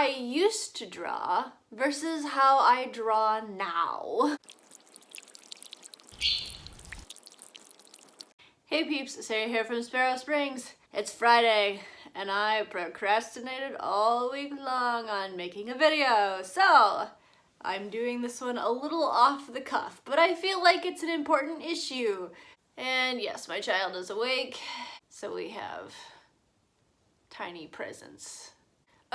I used to draw versus how I draw now. Hey peeps, Sara here from Sparrow Springs. It's Friday and I procrastinated all week long on making a video, so I'm doing this one a little off the cuff, but I feel like it's an important issue. And yes, my child is awake, so we have tiny presents.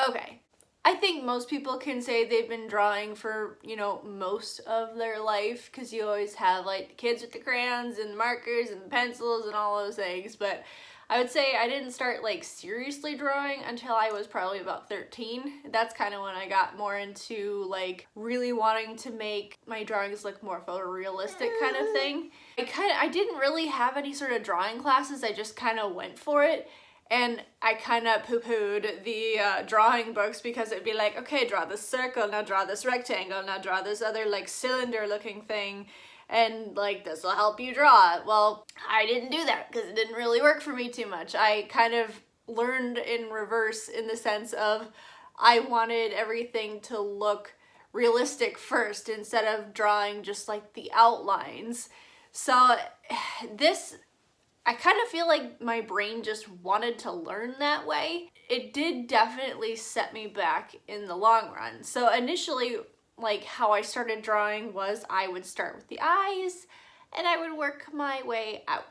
Okay, I think most people can say they've been drawing for, most of their life, because you always have like kids with the crayons and markers and pencils and all those things, but I would say I didn't start like seriously drawing until I was probably about 13. That's kind of when I got more into like really wanting to make my drawings look more photorealistic kind of thing. I didn't really have any sort of drawing classes, I just kind of went for it. And I kind of poo-pooed the drawing books because it'd be like, okay, draw this circle, now draw this rectangle, now draw this other like cylinder looking thing, and like this will help you draw. Well, I didn't do that because it didn't really work for me too much. I kind of learned in reverse in the sense of I wanted everything to look realistic first instead of drawing just like the outlines. So I kind of feel like my brain just wanted to learn that way. It did definitely set me back in the long run. So initially, like how I started drawing was I would start with the eyes and I would work my way out.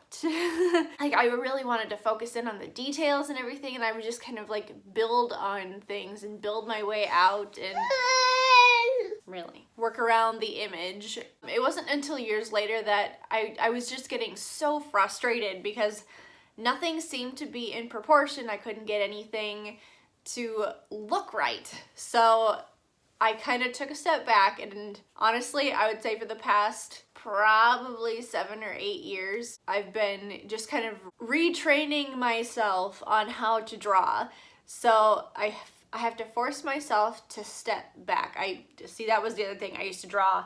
Like I really wanted to focus in on the details and everything, and I would just kind of like build on things and build my way out and really work around the image. It wasn't until years later that I was just getting so frustrated because nothing seemed to be in proportion. I couldn't get anything to look right. So I kind of took a step back, and honestly, I would say for the past probably 7 or 8 years, I've been just kind of retraining myself on how to draw. So I have to force myself to step back. That was the other thing. I used to draw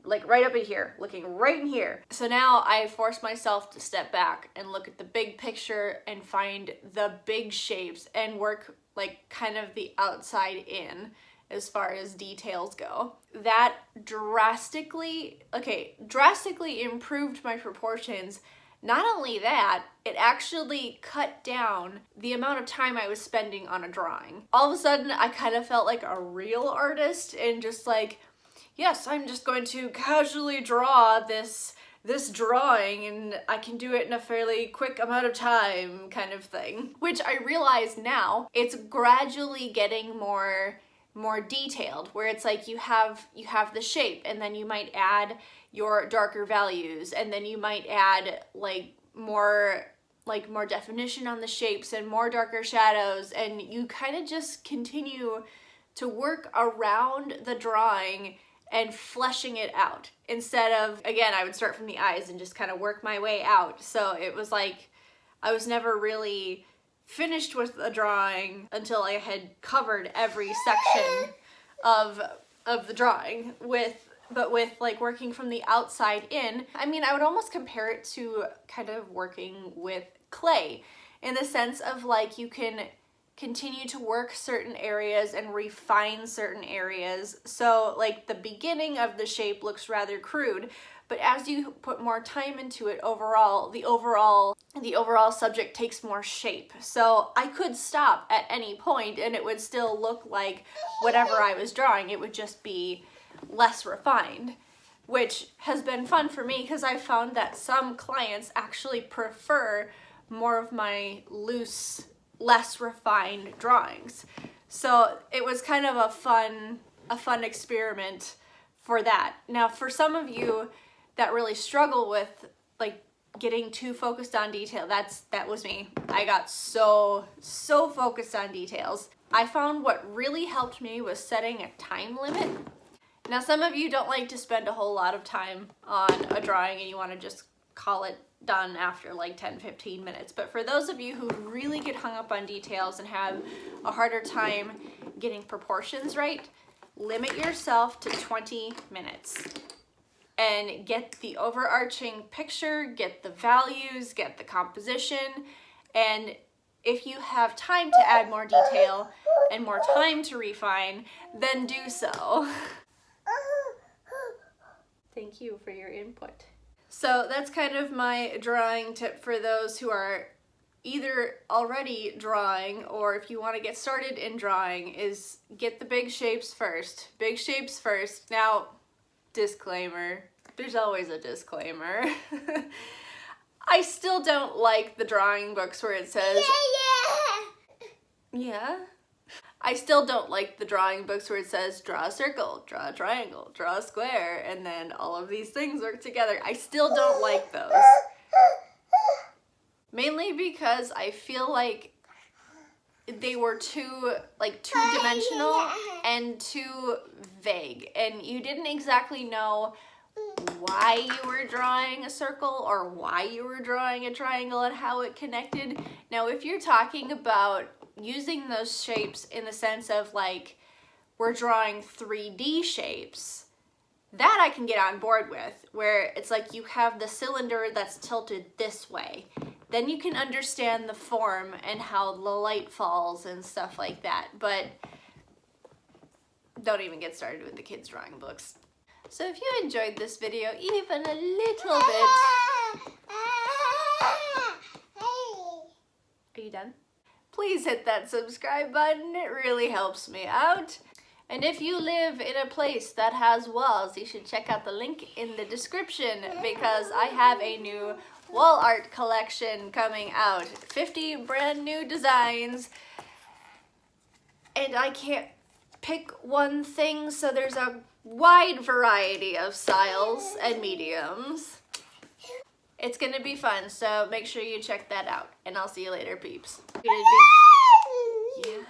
like right up in here, looking right in here. So now I force myself to step back and look at the big picture and find the big shapes and work like kind of the outside in as far as details go. That drastically improved my proportions. Not only that, it actually cut down the amount of time I was spending on a drawing. All of a sudden, I kind of felt like a real artist and just like, yes, I'm just going to casually draw this drawing and I can do it in a fairly quick amount of time kind of thing. Which I realize now, it's gradually getting more detailed, where it's like you have the shape and then you might add your darker values, and then you might add more definition on the shapes and more darker shadows, and you kind of just continue to work around the drawing and fleshing it out, instead of, again, I would start from the eyes and just kind of work my way out. So it was like I was never really finished with a drawing until I had covered every section of the drawing with like working from the outside in. I mean, I would almost compare it to kind of working with clay, in the sense of like you can continue to work certain areas and refine certain areas. So like the beginning of the shape looks rather crude, but as you put more time into it, the overall subject takes more shape. So I could stop at any point and it would still look like whatever I was drawing. It would just be less refined, which has been fun for me because I found that some clients actually prefer more of my loose, less refined drawings. So it was kind of a fun experiment for that. Now, for some of you that really struggle with like getting too focused on detail, that was me. I got so focused on details. I found what really helped me was setting a time limit. Now, some of you don't like to spend a whole lot of time on a drawing and you want to just call it done after like 10-15 minutes. But for those of you who really get hung up on details and have a harder time getting proportions right, limit yourself to 20 minutes and get the overarching picture, get the values, get the composition, and if you have time to add more detail, and more time to refine, then do so. Thank you for your input. So that's kind of my drawing tip for those who are either already drawing or if you want to get started in drawing, is get the big shapes first. Big shapes first. Now, disclaimer. There's always a disclaimer. I still don't like the drawing books where it says... Yeah? I still don't like the drawing books where it says draw a circle, draw a triangle, draw a square, and then all of these things work together. I still don't like those. Mainly because I feel like they were too two-dimensional and too vague, and you didn't exactly know why you were drawing a circle or why you were drawing a triangle and how it connected. Now, if you're talking about using those shapes in the sense of like we're drawing 3D shapes, that I can get on board with, where it's like you have the cylinder that's tilted this way. Then you can understand the form and how the light falls and stuff like that. But don't even get started with the kids' drawing books. So if you enjoyed this video even a little bit... Are you done? Please hit that subscribe button, it really helps me out. And if you live in a place that has walls, you should check out the link in the description because I have a new wall art collection coming out. 50 brand new designs. And I can't pick one thing, so there's a wide variety of styles and mediums. It's gonna be fun, so make sure you check that out. And I'll see you later, peeps. Yeah.